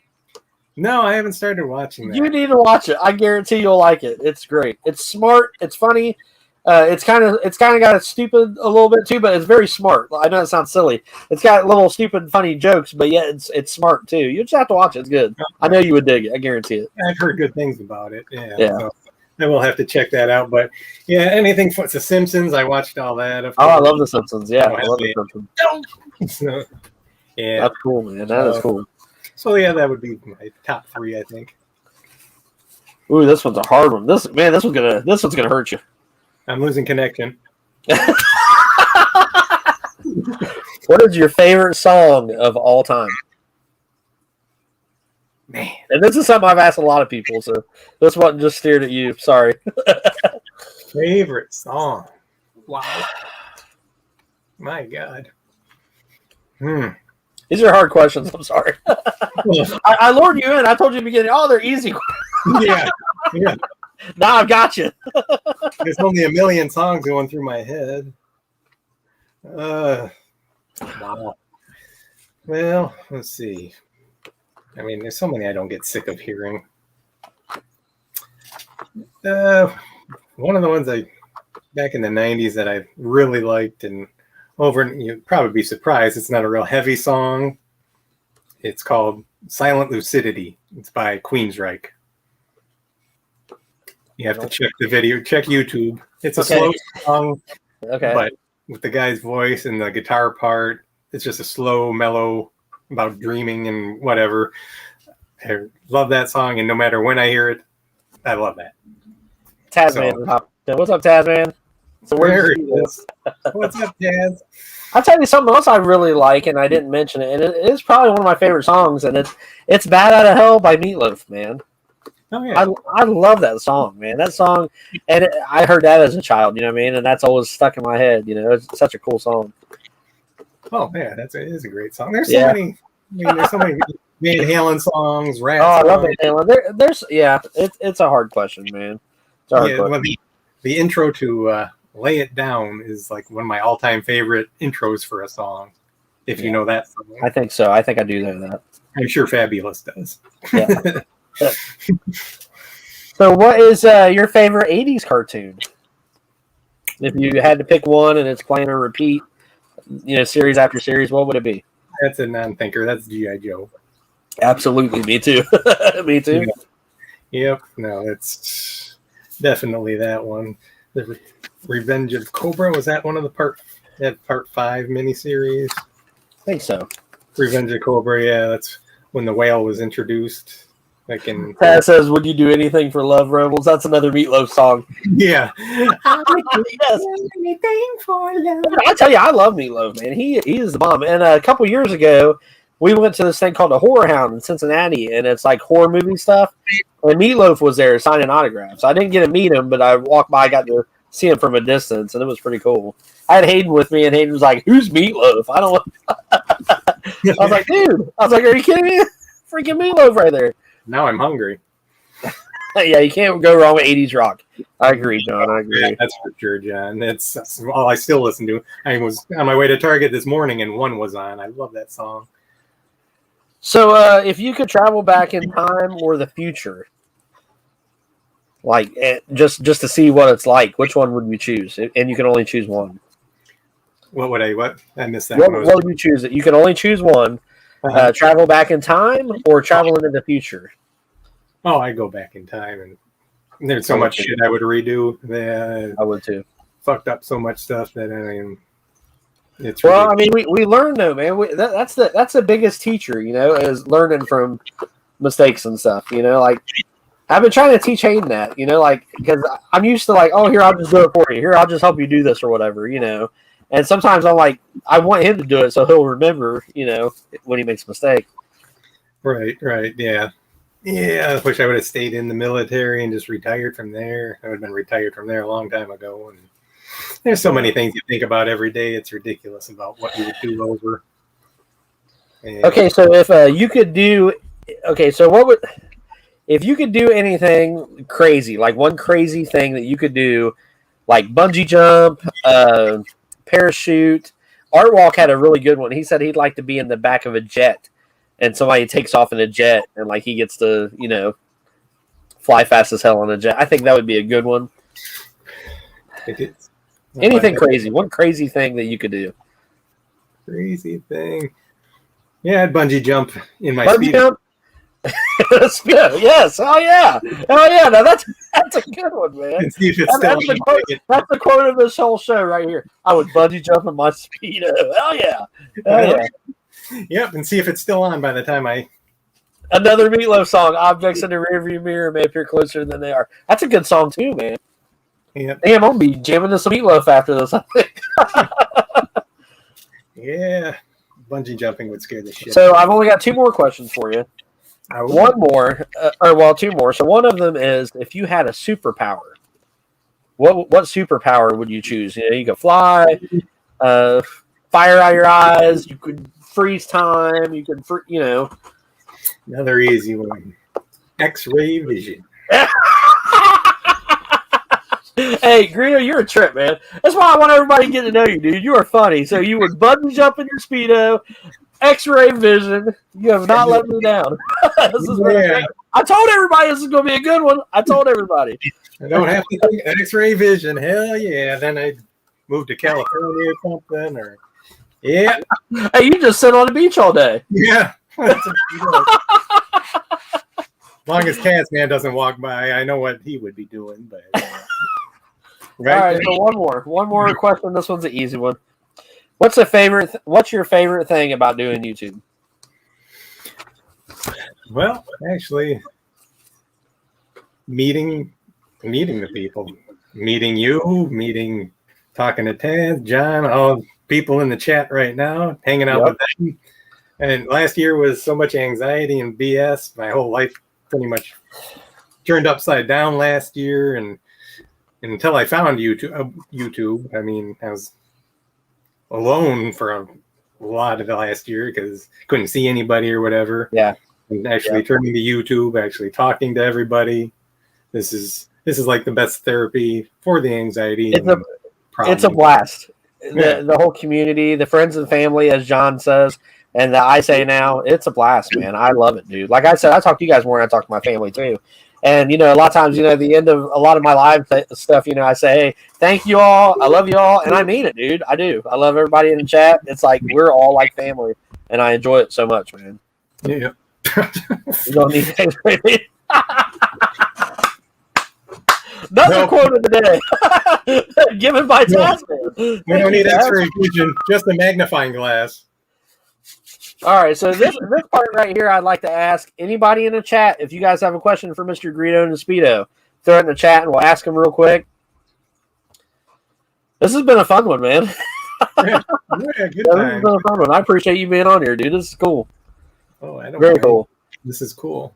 No, I haven't started watching that. You need to watch it. I guarantee you'll like it. It's great. It's smart. It's funny. It's kind of got stupid a little bit too, but it's very smart. I know it sounds silly. It's got little stupid, funny jokes, but yeah, it's smart too. You just have to watch it. It's good. I know you would dig it. I guarantee it. I've heard good things about it. Yeah. So I will have to check that out. But yeah, anything for The Simpsons, I watched all that. I love The Simpsons. Yeah, I love The Simpsons. So, yeah, that's cool, man. That is cool. So yeah, that would be my top three, I think. Ooh, this one's a hard one. This one's gonna hurt you. I'm losing connection. What is your favorite song of all time? Man. And this is something I've asked a lot of people, so this one just stared at you. Sorry. Favorite song? Wow. My God. These are hard questions. I'm sorry. I lured you in. I told you in the beginning, they're easy. Yeah. Now I've got you. There's only a million songs going through my head. Wow. Well, let's see. I mean, there's so many I don't get sick of hearing. One of the ones back in the 90s that I really liked, and you'd probably be surprised, it's not a real heavy song. It's called Silent Lucidity. It's by Queensryche. You have to check the video, check YouTube. It's a slow song, but with the guy's voice and the guitar part, it's just a slow, mellow, about dreaming and whatever. I love that song, and no matter when I hear it, I love that. Tasman. What's up, Tasman? So There it is. What's up, Taz? I'll tell you something else I really like, and I didn't mention it, and it is probably one of my favorite songs, and it's "Bad Out of Hell" by Meatloaf, man. Oh yeah, I love that song, man. That song, and I heard that as a child, you know what I mean, and that's always stuck in my head. You know, it's such a cool song. oh yeah, it is a great song. There's so many. I mean, there's so many Van Halen songs. Rat I love songs. Van Halen. It's a hard question, man. It's a hard question. Well, the intro to "Lay It Down" is like one of my all-time favorite intros for a song. If you know that song, I think so. I think I do know that. I'm sure Fabulous does. Yeah. So, what is your favorite '80s cartoon? If you had to pick one, and it's playing or repeat, series after series, what would it be? That's a non-thinker. That's G.I. Joe. Absolutely, me too. Me too. Yep. No, it's definitely that one. The Revenge of Cobra, was that one of the part 5 miniseries? I think so. Revenge of Cobra, yeah, that's when the whale was introduced. Like in Pat says, "Would you do anything for love, Rebels?" That's another Meatloaf song. Yeah. Yes. Anything for love. I tell you, I love Meatloaf, man. He is the bomb. And a couple years ago, we went to this thing called the Horror Hound in Cincinnati, and it's like horror movie stuff. And Meatloaf was there signing autographs. I didn't get to meet him, but I walked by, got to see him from a distance, and it was pretty cool. I had Hayden with me, and Hayden was like, "Who's Meatloaf?" I don't. I was like, "Dude," I was like, "Are you kidding me? Freaking Meatloaf right there." Now I'm hungry. Yeah, you can't go wrong with 80s rock. I agree, John. I agree. Yeah, that's for sure, John. That's all I still listen to. I was on my way to Target this morning, and one was on. I love that song. So, if you could travel back in time or the future, like just to see what it's like, which one would you choose? And you can only choose one. What I missed that. What would you choose? You can only choose one. Travel back in time or travel into the future? Oh, I go back in time, and there's so much shit I would redo. I would too. Fucked up so much stuff that it's well, ridiculous. I mean, we learn though, man. That's the biggest teacher, is learning from mistakes and stuff. Like I've been trying to teach Hayden that, like because I'm used to like, oh, here, I'll just do it for you. Here, I'll just help you do this or whatever, And sometimes I'm like, I want him to do it so he'll remember, when he makes a mistake. Right, yeah. Yeah, I wish I would have stayed in the military and just retired from there. I would have been retired from there a long time ago. And there's so many things you think about every day. It's ridiculous about what you would do over. And okay, so if you could do, if you could do anything crazy, like one crazy thing that you could do, like bungee jump, parachute. Art Walk had a really good one. He said he'd like to be in the back of a jet, and somebody takes off in a jet, and like he gets to, fly fast as hell on a jet. I think that would be a good one. Anything crazy. One crazy thing that you could do. Crazy thing. Yeah, I'd bungee jump in my bungee jump? Speedo, yes. Oh yeah. Now that's a good one, man. And see if it's that's the quote of this whole show right here. I would bungee jump in my Speedo. Hell yeah. Yep, and see if it's still on by the time I. Another Meatloaf song. Objects in the rearview mirror may appear closer than they are. That's a good song too, man. Yep. Damn, I'm gonna be jamming to some Meatloaf after this, I think. Yeah. Bungee jumping would scare the shit. So I've only got two more questions for you. One more, two more. So one of them is, if you had a superpower, what superpower would you choose? You could fly, fire out your eyes. You could freeze time. You could, Another easy one. X-ray vision. Hey, Greedo, you're a trip, man. That's why I want everybody to get to know you, dude. You are funny. So you would bungee jump in your Speedo, X-ray vision. You have not let me down. I told everybody this is going to be a good one. I told everybody. I don't have to think X-ray vision. Hell yeah. Then I'd move to California or something. Yeah. Hey, you just sit on the beach all day. Yeah. As long as Tasman doesn't walk by, I know what he would be doing. But right. All right, so one more question. This one's an easy one. What's your favorite thing about doing YouTube? Well, actually, meeting the people, meeting you, talking to Taz, John, all people in the chat right now, hanging out with them. And last year was so much anxiety and BS. My whole life pretty much turned upside down last year, and until I found YouTube, I mean, I was alone for a lot of the last year because couldn't see anybody or whatever. Yeah. And actually turning to YouTube, actually talking to everybody. This is like the best therapy for the anxiety. It's a blast. The whole community, the friends and family, as John says, and that I say now, it's a blast, man. I love it, dude. Like I said, I talk to you guys more than I talk to my family too. And, a lot of times, at the end of a lot of my live stuff, I say, hey, thank you all. I love you all. And I mean it, dude. I do. I love everybody in the chat. It's like we're all like family. And I enjoy it so much, man. Yeah. You don't need anything. Another quote of the day. Given by Tasman. We don't need X-ray vision, just a magnifying glass. All right, so this part right here, I'd like to ask anybody in the chat, if you guys have a question for Mr. Greedo in a Speedo, throw it in the chat and we'll ask him real quick. This has been a fun one, man. Good time. This has been a fun one. I appreciate you being on here, dude. This is cool. Oh, I don't Very know. cool. This is cool.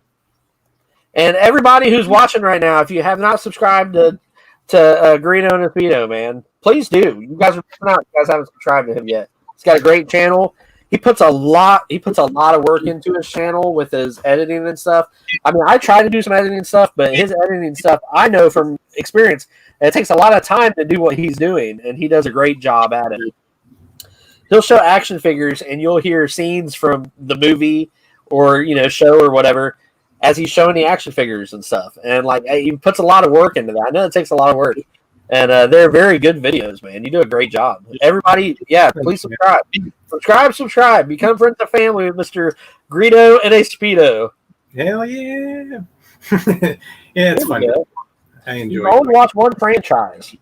And everybody who's watching right now, if you have not subscribed to Greedo in a Speedo, man, please do. You guys are missing out. You guys haven't subscribed to him yet. He's got a great channel. He puts a lot of work into his channel with his editing and stuff. I mean, I try to do some editing stuff, but his editing stuff, I know from experience, it takes a lot of time to do what he's doing, and he does a great job at it. He'll show action figures, and you'll hear scenes from the movie or show or whatever as he's showing the action figures and stuff. And like he puts a lot of work into that. I know it takes a lot of work. And they're very good videos, man. You do a great job. Everybody, please subscribe. Subscribe. Become friends and family with Mr. Greedo in a Speedo. Hell yeah. Yeah, it's fun. I enjoy it. You only watch one franchise.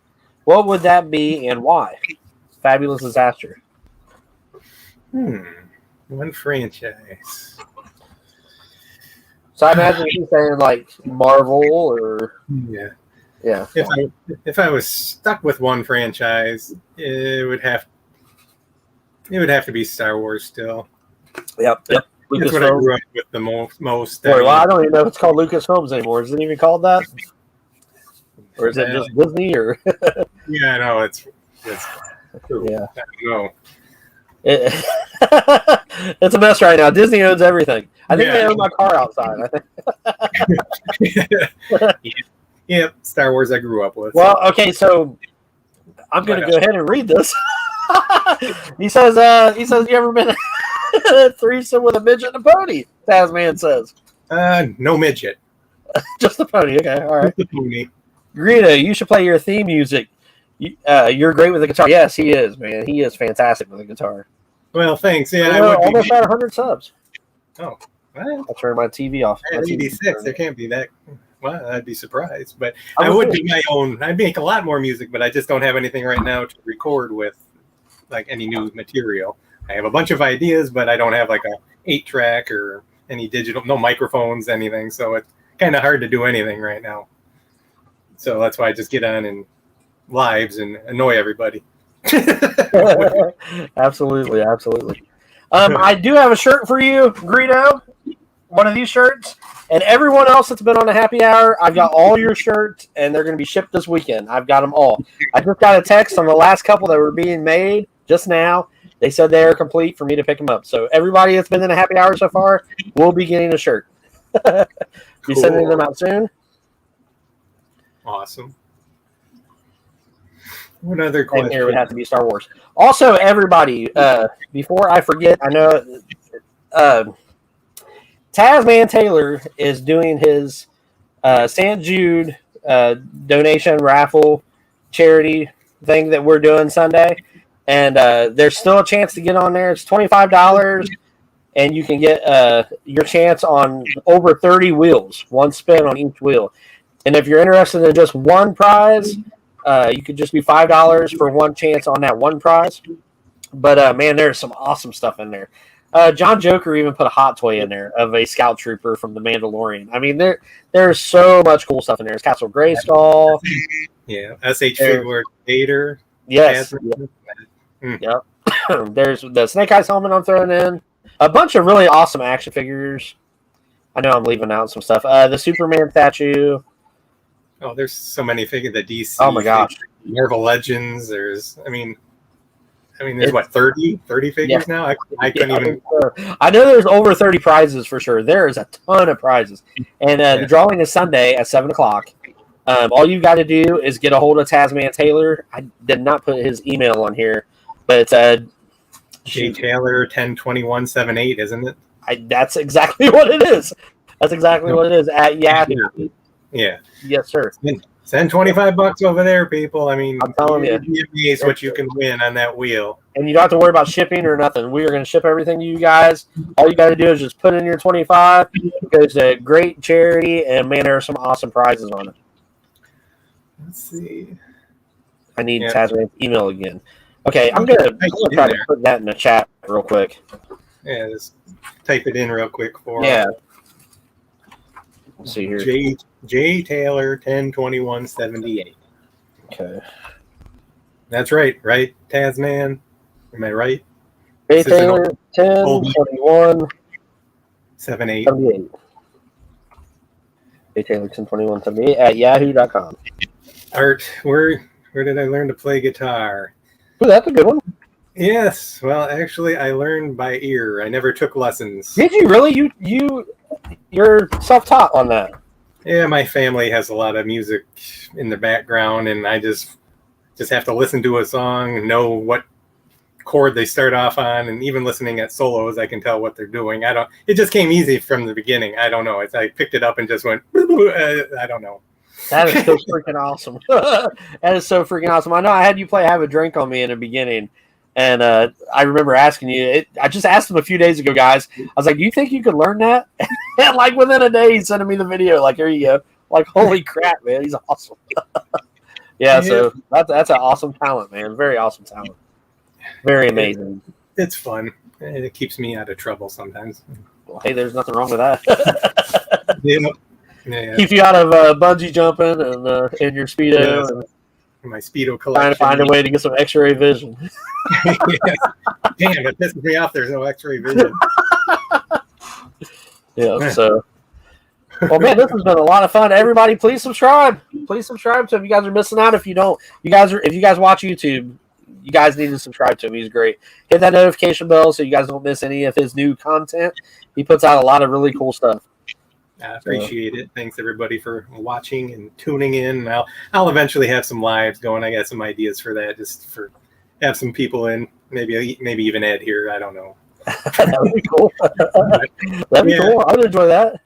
What would that be and why? Fabulous Disaster. One franchise. So I imagine he's saying like Marvel or... Yeah. If I was stuck with one franchise, it would have to be Star Wars still. Yep. That's what I grew up with the most. I don't even know if it's called Lucasfilms anymore. Is it even called that? Or is it just Disney? Or yeah, I know it's true. Yeah. I don't know. It's a mess right now. Disney owns everything. I think they own my car outside. I think. Yep, Star Wars I grew up with. Well, okay, so I'm going to go ahead and read this. He says, you ever been a threesome with a midget and a pony? Tasman says. No midget. Just the pony. Okay, all right. Just the pony. Greedo, you should play your theme music. You're great with the guitar. Yes, he is, man. He is fantastic with the guitar. Well, thanks. Yeah, I almost had 100 subs. Oh, well, I'll turn my TV off. I had 86. There can't be that. Well, I'd be surprised, but I would be my own. I'd make a lot more music, but I just don't have anything right now to record with, like any new material. I have a bunch of ideas, but I don't have like a 8-track or any digital, no microphones, anything. So it's kind of hard to do anything right now. So that's why I just get on and lives and annoy everybody. Absolutely. I do have a shirt for you, Greedo. One of these shirts. And everyone else that's been on the happy hour, I've got all your shirts, and they're going to be shipped this weekend. I've got them all. I just got a text on the last couple that were being made just now. They said they are complete for me to pick them up. So everybody that's been in the happy hour so far will be getting a shirt. Be sending them out soon. Awesome. What other question? Here would have to be Star Wars. Also, everybody, before I forget, I know Tasman Taylor is doing his St. Jude donation raffle charity thing that we're doing Sunday. And there's still a chance to get on there. It's $25, and you can get your chance on over 30 wheels, one spin on each wheel. And if you're interested in just one prize, you could just do $5 for one chance on that one prize. But, man, there's some awesome stuff in there. John Joker even put a hot toy in there of a scout trooper from the Mandalorian. I mean, there's so much cool stuff in there. There's Castle Grayskull. Yeah, SH Figure Vader. Yes. Yep. Yep. There's the Snake Eyes helmet I'm throwing in. A bunch of really awesome action figures. I know I'm leaving out some stuff. The Superman statue. Oh, there's so many figures. The DC. Oh my gosh. Marvel Legends. There's what, 30 figures now? I couldn't even. I know there's over 30 prizes for sure. There is a ton of prizes. And the drawing is Sunday at 7 o'clock. All you got to do is get a hold of Tasman Taylor. I did not put his email on here, but it's J Taylor 102178, isn't it? That's exactly what it is. That's exactly what it is at Yahoo. Yeah. Yes, sir. Send $25 over there, people. I mean, I'm telling you, you'd be amazed what you can win on that wheel. And you don't have to worry about shipping or nothing. We are going to ship everything to you guys. All you got to do is just put in your 25. It goes to a great charity, and man, there are some awesome prizes on it. Let's see. I need Tasman's email again. Okay, I'm gonna try to put that in the chat real quick. Yeah, just type it in real quick for Let's see here. J Taylor 102178. Okay. That's right, Tasman? Am I right? J Taylor 1021 78. J Taylor 1021 78 at yahoo.com. Art, where did I learn to play guitar? Ooh, that's a good one. Yes, well, actually, I learned by ear. I never took lessons. Did you really? You're self-taught on that. Yeah, my family has a lot of music in the background, and I just have to listen to a song, know what chord they start off on, and even listening at solos, I can tell what they're doing. It just came easy from the beginning. I don't know. I picked it up and just went, I don't know. That is so freaking awesome. That is so freaking awesome. I know I had you play Have a Drink on me in the beginning, and I remember asking you. I just asked him a few days ago, guys. I was like, do you think you could learn that? And like within a day, he sent me the video. Like, here you go. Like, holy crap, man. He's awesome. Yeah, so that's an awesome talent, man. Very awesome talent. Very amazing. It's fun. It keeps me out of trouble sometimes. Well, hey, there's nothing wrong with that. Yeah. Keep you out of bungee jumping and in your Speedo. And my Speedo collection. Trying to find a way to get some X-ray vision. Damn, it pisses me off. There's no X-ray vision. Yeah, so. Well, man, this has been a lot of fun. Everybody, please subscribe. Please subscribe to him. You guys are missing out if you don't. If you guys watch YouTube, you guys need to subscribe to him. He's great. Hit that notification bell so you guys don't miss any of his new content. He puts out a lot of really cool stuff. I appreciate it. Thanks everybody for watching and tuning in. I'll eventually have some lives going. I got some ideas for that, just for have some people in. Maybe even Ed here. I don't know. That would be cool. That'd be cool. I'd enjoy that.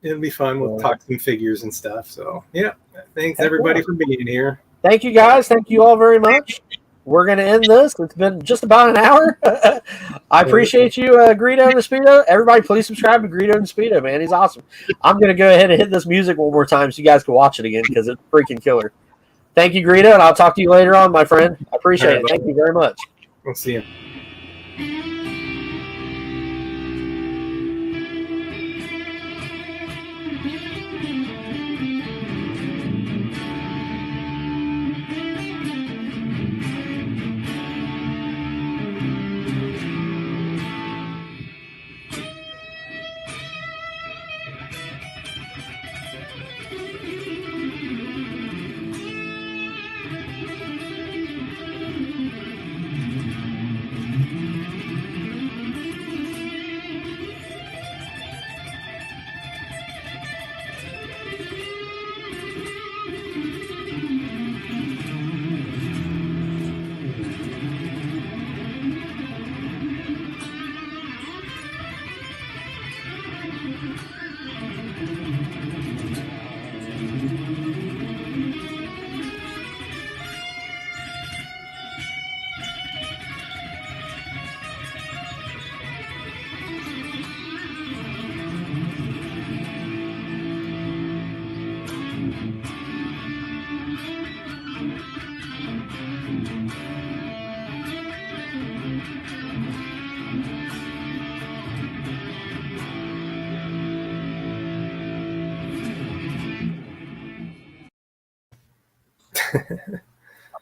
It'll be fun. We'll talk some figures and stuff. So yeah, thanks everybody for being here. Thank you guys. Thank you all very much. We're going to end this. It's been just about an hour. I appreciate you, Greedo in a Speedo. Everybody, please subscribe to Greedo in a Speedo, man. He's awesome. I'm going to go ahead and hit this music one more time so you guys can watch it again because it's freaking killer. Thank you, Greedo, and I'll talk to you later on, my friend. I appreciate it. Thank you very much. We'll see you.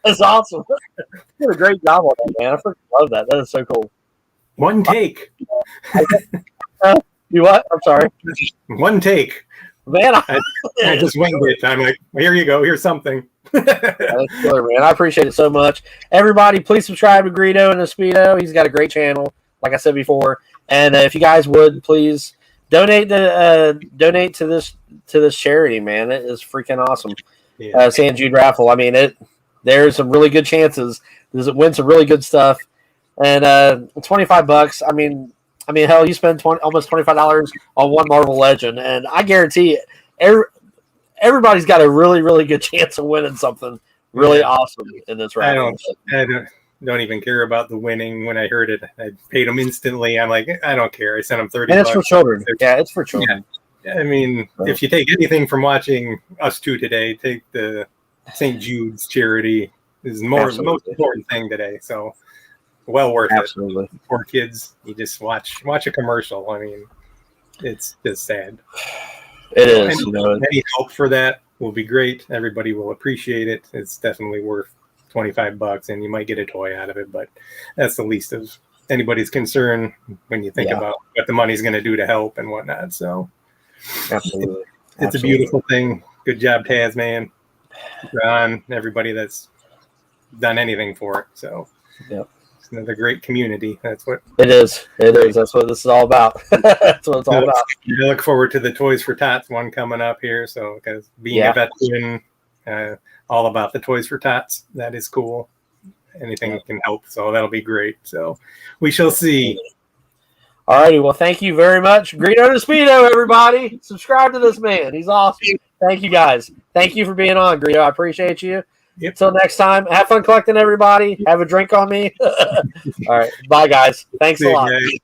That's awesome. You did a great job on that, man. I freaking love that. That is so cool. One take. You what? I'm sorry. One take. Man, I just winged it. I'm like, well, here you go. Here's something. that's killer, man. I appreciate it so much. Everybody, please subscribe to Greedo in a Speedo. He's got a great channel, like I said before. And if you guys would, please donate to this charity, man. It is freaking awesome. Yeah. St. Jude raffle. I mean, there's some really good chances. Does it win some really good stuff? And $25. I mean, hell, you spend almost $25 on one Marvel Legend, and I guarantee everybody's got a really, really good chance of winning something really awesome in this raffle. I don't even care about the winning. When I heard it, I paid them instantly. I'm like, I don't care. I sent them $30. And it's for children. Yeah, it's for children. Yeah. I mean, if you take anything from watching us two today, take the St. Jude's charity. Is the most important thing today. So well worth it. Poor kids, you just watch a commercial. I mean, it's just sad. It is. Any help for that will be great. Everybody will appreciate it. It's definitely worth $25, and you might get a toy out of it, but that's the least of anybody's concern when you think about what the money's going to do to help and whatnot. So absolutely, it's a beautiful thing. Good job, Taz, man. Ron, everybody that's done anything for it. So it's another great community. That's what it is. That's what this is all about. That's what it's all about. I look forward to the Toys for Tots one coming up here. So because being a veteran, all about the Toys for Tots, that is cool. Anything can help, so that'll be great. So we shall see. All righty. Well, thank you very much. Greedo in a Speedo, everybody. Subscribe to this man. He's awesome. Thank you, guys. Thank you for being on, Greedo. I appreciate you. Yep. Until next time, have fun collecting, everybody. Have a drink on me. All right. Bye, guys. Thanks a lot. Guys.